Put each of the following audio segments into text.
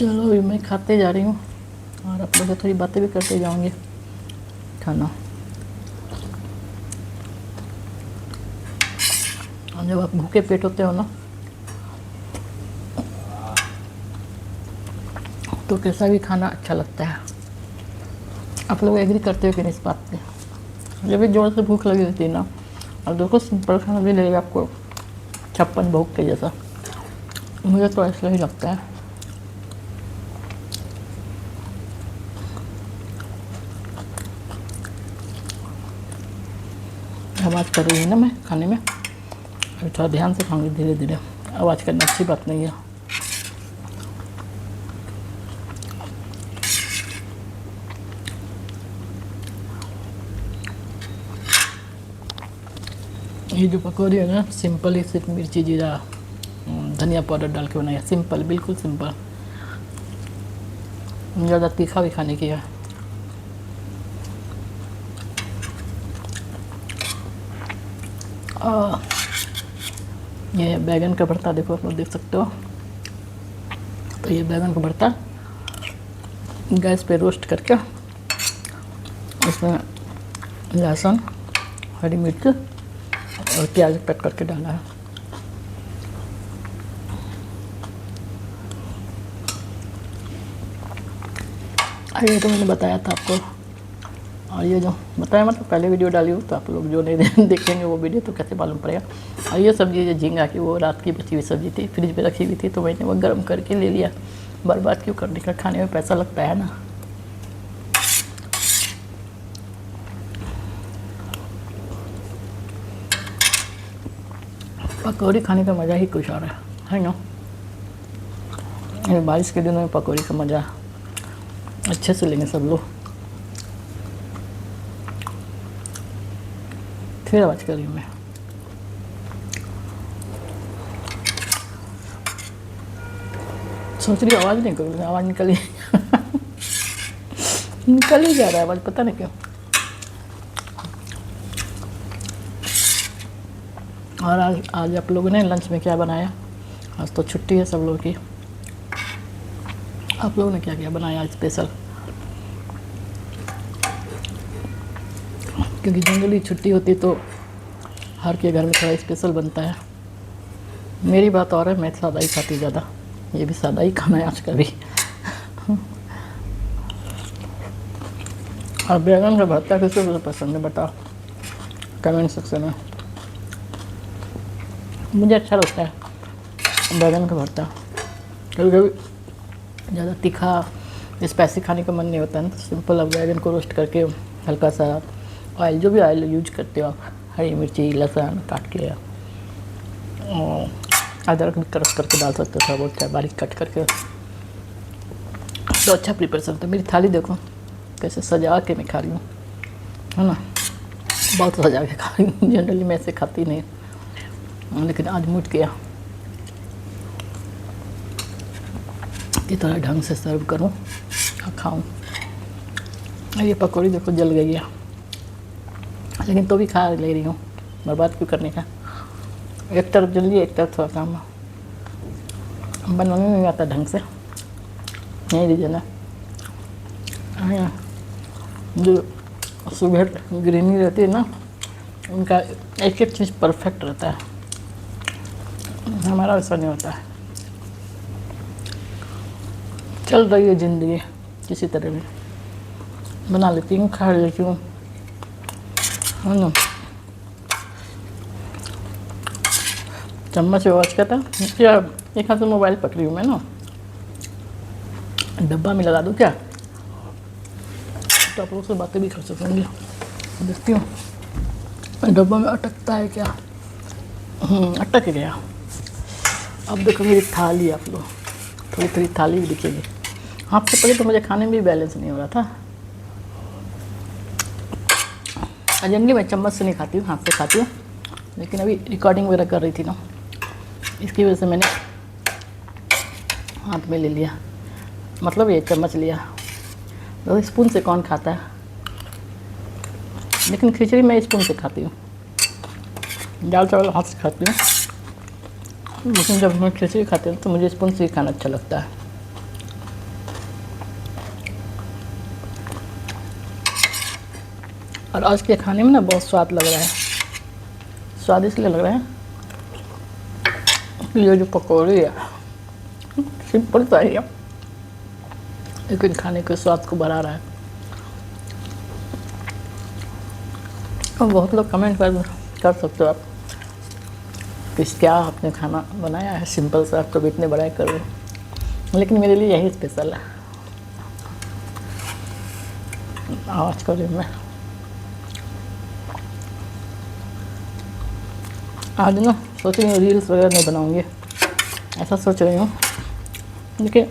चलो अभी मैं खाते जा रही हूँ और आप लोग से थोड़ी बातें भी करते जाऊँगी खाना। और जब आप भूखे पेट होते हो ना तो कैसा भी खाना अच्छा लगता है। आप लोग एग्री करते हो कि नहीं इस बात पे? जब भी जोर से भूख लगी होती है ना और देखो सिंपल खाना भी लगेगा आपको 56 भोग के जैसा। मुझे तो ऐसा ही लगता है। आवाज़ कर रही हूँ ना मैं खाने में, अभी थोड़ा ध्यान से खाऊंगी धीरे धीरे। आवाज़ करना अच्छी बात नहीं है। ये जो पकौड़ी है ना सिंपल ही सिर्फ मिर्ची जीरा धनिया पाउडर डाल के बनाया, सिंपल बिल्कुल सिंपल, ज़्यादा तीखा भी खाने की है। ये बैगन का भरता देखो, आप लोग देख सकते हो। तो ये बैगन का भरता गैस पे रोस्ट करके उसमें लहसुन हरी मिर्च और प्याज कट करके डाला है। ये तो मैंने बताया था आपको, और ये जो बताया मतलब पहले वीडियो डाली हूँ, तो आप लोग जो नहीं देखेंगे वो वीडियो तो कैसे मालूम पड़ेगा। और ये सब्ज़ी जो झींगा की वो रात की बची हुई सब्ज़ी थी, फ्रिज में रखी हुई थी, तो मैंने वो गर्म करके ले लिया। बर्बाद क्यों करने का, खाने में पैसा लगता है ना। पकौड़ी खाने का मज़ा ही कुछ और है ना। बारिश के दिनों में पकौड़ी का मज़ा अच्छे से लेंगे सब लोग। फिर आवाज़ कर रही हूँ मैं। सोच रही आवाज़ नहीं करूँ, आवाज़ निकल ही निकल ही जा रहा है आवाज़, पता नहीं क्यों। और आज आप लोगों ने लंच में क्या बनाया? आज तो छुट्टी है सब लोगों की। आप लोगों ने क्या क्या बनाया आज स्पेशल? क्योंकि जनरली छुट्टी होती तो हर के घर में थोड़ा स्पेशल बनता है। मेरी बात और है, मैं सादा ही खाती ज़्यादा, ये भी सादा ही खाना है आज का भी। और बैगन का भरता किसको पसंद है बताओ कमेंट सेक्शन में। मुझे अच्छा लगता है बैगन का भरता। कभी कभी ज़्यादा तीखा स्पाइसी खाने का मन नहीं होता है ना, तो सिंपल आप बैगन को रोस्ट करके हल्का सा ऑयल, जो भी ऑयल यूज करते हो आप, हरी मिर्ची लहसुन काट के और अदरक भी क्रश करके डाल सकते हो, थोड़ा बहुत चाहे बारीक कट करके, तो अच्छा प्रिपरेशन होता है। मेरी थाली देखो कैसे सजा के मैं खा रही हूँ, है ना, बहुत सजा के खा रही हूँ। जनरली मैं ऐसे खाती नहीं, लेकिन आज मूड किया कि थोड़ा ढंग से सर्व करूं और खाऊं। ये पकौड़ी देखो जल गई है, लेकिन तो भी खा ले रही हूँ, बर्बाद क्यों करने का। एक तरफ जल्दी एक तरफ थोड़ा काम बनाने नहीं आता ढंग से, नहीं रीजन है। जो सुबह ग्रीनी रहती है ना, उनका एक एक चीज़ परफेक्ट रहता है, हमारा ऐसा नहीं होता है। चल रही है ज़िंदगी किसी तरह भी, बना लेती हूँ, खा लेती हूँ, है ना। चम्मच से वॉच करता क्या, एक हाथ से मोबाइल पकड़ी हूँ मैं ना, डब्बा में लगा दूँ क्या, तो आप लोग से बातें भी कर सकूँगी। देखती हूँ डब्बा में अटकता है क्या। अटक गया। अब देखो मेरी थाली, आप लोग थोड़ी थोड़ी थाली भी दिखेगी। हाथ से पहले तो मुझे खाने में भी बैलेंस नहीं हो रहा था। जनरली मैं चम्मच से नहीं खाती हूँ, हाथ से खाती हूँ, लेकिन अभी रिकॉर्डिंग वगैरह कर रही थी ना, इसकी वजह से मैंने हाथ में ले लिया, मतलब ये चम्मच लिया। तो स्पून से कौन खाता है, लेकिन खिचड़ी मैं स्पून से खाती हूँ, दाल चावल हाथ से खाती हूँ, लेकिन जब मैं खिचड़ी खाती हूँ तो मुझे स्पून से ही खाना अच्छा लगता है। और आज के खाने में ना बहुत स्वाद लग रहा है, स्वाद इसलिए लग रहा है कि ये जो पकौड़ी है सिंपल सा ही है, लेकिन खाने के स्वाद को बढ़ा रहा है। और बहुत लोग कमेंट कर सकते हो आप कि क्या आपने खाना बनाया है सिंपल सा, आप कभी इतने बड़ाई कर रहे हो, लेकिन मेरे लिए यही स्पेशल है। आज कर रही हूँ मैं, आज ना सोच रही हूँ रील्स वगैरह नहीं बनाऊँगी, ऐसा सोच रही हूँ। देखिए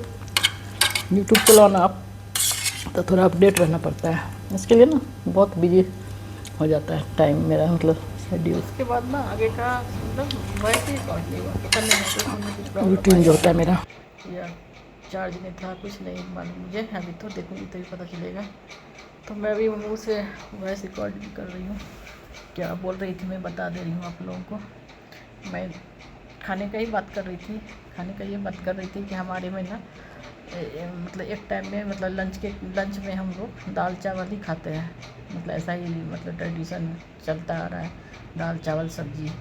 यूट्यूब चलाना आप तो थोड़ा अपडेट रहना पड़ता है, इसके लिए ना बहुत बिजी हो जाता है टाइम मेरा, मतलब शेड्यूल। उसके बाद ना आगे का मतलब वैसे ही पहुँच नहीं हुआ, पता नहीं रूटीन जो होता है मेरा, या चार्ज नहीं था, कुछ नहीं मालूम मुझे, अभी तो देखूँगी तभी पता चलेगा। तो मैं भी मुँह से वॉइस रिकॉर्ड भी कर रही हूँ, क्या बोल रही थी मैं बता दे रही हूँ आप लोगों को। मैं खाने का ही बात कर रही थी, खाने का ये बात कर रही थी कि हमारे में ना मतलब एक टाइम में मतलब लंच में हम लोग दाल चावल ही खाते हैं, मतलब ऐसा ही मतलब ट्रेडिशन चलता आ रहा है, दाल चावल सब्जी।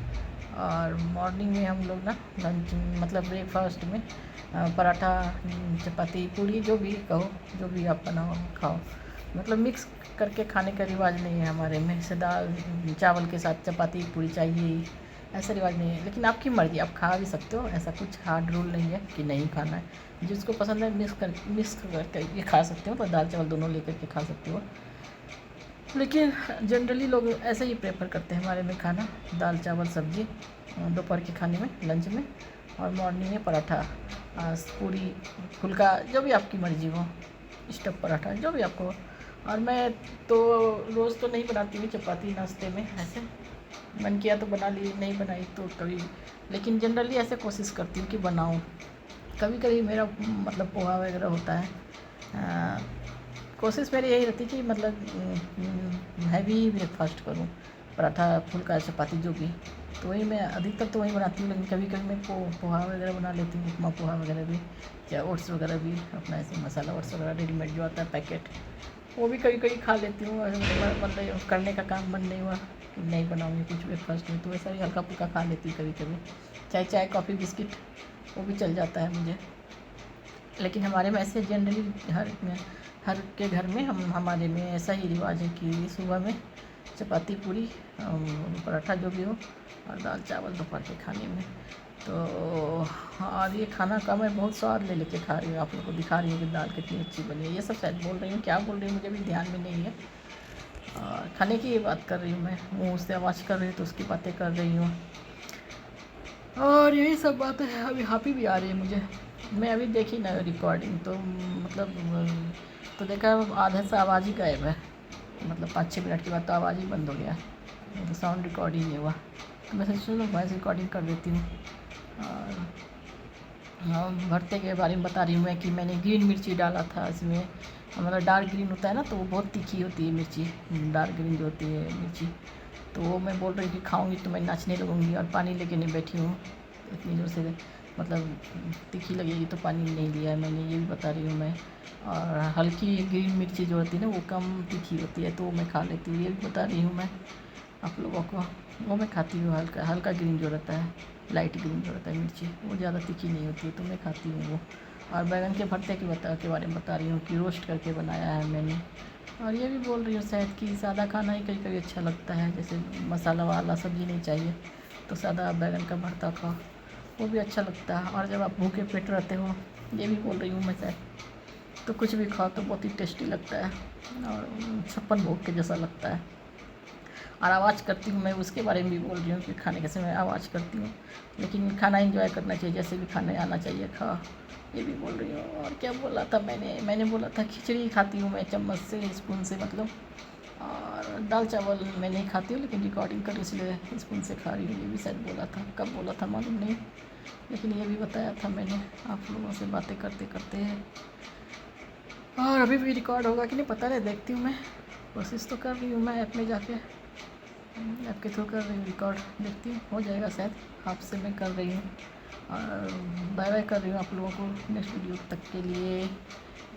और मॉर्निंग में हम लोग ना लंच मतलब ब्रेकफास्ट में पराठा चपाती पूड़ी जो भी कहो, जो भी आप बनाओ खाओ, मतलब मिक्स करके खाने का रिवाज नहीं है हमारे में। से दाल चावल के साथ चपाती पूड़ी चाहिए ही, ऐसा रिवाज नहीं है। लेकिन आपकी मर्ज़ी, आप खा भी सकते हो, ऐसा कुछ हार्ड रूल नहीं है कि नहीं खाना है। जिसको पसंद है मिक्स करके ये खा सकते हो, तो दाल चावल दोनों लेकर के खा सकते हो। लेकिन जनरली लोग ऐसे ही प्रेफर करते हैं हमारे में खाना, दाल चावल सब्जी दोपहर के खाने में लंच में, और मॉर्निंग में पराठा पूरी फुल्का जो भी आपकी मर्ज़ी हो, स्टफ पराठा जो भी आपको। और मैं तो रोज़ तो नहीं बनाती हूँ चपाती नाश्ते में, ऐसे मन किया तो बना ली, नहीं बनाई तो कभी, लेकिन जनरली ऐसे कोशिश करती हूँ कि बनाऊँ। कभी कभी मेरा मतलब पोहा वगैरह होता है, कोशिश मेरी यही रहती है कि मतलब हैवी ब्रेकफास्ट करूँ, पराठा फुल्का चपाती जो भी, तो वही मैं अधिकतर तो वही बनाती हूँ। लेकिन कभी कभी मैं पोहा वगैरह बना लेती हूँ, उपमा पोहा वगैरह भी, या ओट्स वगैरह भी, अपना ऐसे मसाला ओट्स वगैरह रेडीमेड जो आता है पैकेट, वो भी कभी कभी खा लेती हूँ। मतलब करने का काम बंद नहीं हुआ कि नहीं बनाऊँगी कुछ ब्रेकफास्ट में, तो वैसा ही हल्का फुल्का खा लेती हूँ कभी कभी, चाय कॉफ़ी बिस्किट वो भी चल जाता है मुझे। लेकिन हमारे में ऐसे जनरली हर के घर में हमारे में ऐसा ही रिवाज है कि सुबह में चपाती पूरी पराठा जो भी हो, और दाल चावल दोपहर के खाने में। तो और ये खाना का मैं बहुत स्वाद ले लेके खा रही हूँ, आप लोग को दिखा रही हूँ कि दाल कितनी अच्छी बनी है। ये सब शायद बोल रही हूँ, क्या बोल रही हूँ मुझे भी ध्यान में नहीं है। खाने की ये बात कर रही हूँ मैं, मुँह से आवाज़ कर रही हूँ तो उसकी बातें कर रही हूँ, और यही सब बातें हैं। अभी हापी भी आ रही है मुझे, मैं अभी देखी ना रिकॉर्डिंग, तो मतलब तो देखा आधा सा आवाज़ ही गायब है, मतलब 5-6 मिनट के बाद तो आवाज़ ही बंद हो गया, तो साउंड रिकॉर्ड ही नहीं हुआ। तो मैं सोच चलो वॉइस रिकॉर्डिंग कर देती हूँ। और भरते के बारे में बता रही हूँ मैं कि मैंने ग्रीन मिर्ची डाला था इसमें, मतलब डार्क ग्रीन होता है ना, तो वो बहुत तीखी होती है मिर्ची, डार्क ग्रीन जो होती है मिर्ची, तो वो मैं बोल रही थी खाऊंगी तो मैं नाचने लगूंगी, और पानी लेके नहीं बैठी हूँ इतनी जोर से, मतलब तीखी लगेगी तो पानी नहीं लिया है मैंने, ये भी बता रही हूँ मैं। और हल्की ग्रीन मिर्ची जो होती है ना वो कम तीखी होती है, तो वो मैं खा लेती हूँ, ये भी बता रही हूँ मैं आप लोगों को। वो मैं खाती हूँ हल्का हल्का ग्रीन जो रहता है, लाइट ग्रीन जो रहता है मिर्ची, वो ज़्यादा तीखी नहीं होती है, तो मैं खाती हूँ वो। और बैंगन के भरते के बारे में बता रही हूँ कि रोस्ट करके बनाया है मैंने। और ये भी बोल रही हूँ शायद कि सादा खाना ही कभी कभी अच्छा लगता है, जैसे मसाला वाला सब्ज़ी नहीं चाहिए, तो सादा बैंगन का भरता खाओ, वो भी अच्छा लगता है। और जब आप भूखे पेट रहते हो, ये भी बोल रही हूँ मैं शायद, तो कुछ भी खाओ तो बहुत ही टेस्टी लगता है, और 56 भोग के जैसा लगता है। और आवाज़ करती हूँ मैं, उसके बारे में भी बोल रही हूँ कि खाने के समय आवाज़ करती हूँ, लेकिन खाना एंजॉय करना चाहिए, जैसे भी खाने आना चाहिए खाओ, ये भी बोल रही हूँ। और क्या बोला था मैंने बोला था खिचड़ी खाती हूँ मैं चम्मच से, स्पून से मतलब, और दाल चावल मैं नहीं खाती हूँ, लेकिन रिकॉर्डिंग कर इसलिए स्पून से खा रही हूँ, ये भी शायद बोला था, कब बोला था मालूम नहीं, लेकिन ये भी बताया था मैंने आप लोगों से बातें करते करते। और अभी भी रिकॉर्ड होगा कि नहीं पता नहीं, देखती हूँ मैं, कोशिश तो कर रही हूँ मैं ऐप में जाके, ऐप के थ्रू कर रही हूँ रिकॉर्ड, देखती हूँ हो जाएगा शायद, आपसे मैं कर रही हूँ। और बाय बाय कर रही हूँ आप लोगों को, नेक्स्ट वीडियो तक के लिए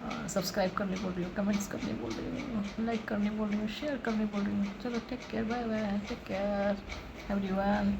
सब्सक्राइब करने बोल रही हूँ, कमेंट्स करने बोल रही हूँ, लाइक करने बोल रही हूँ, शेयर करने बोल रही हूँ। चलो take care, bye bye, take care everyone.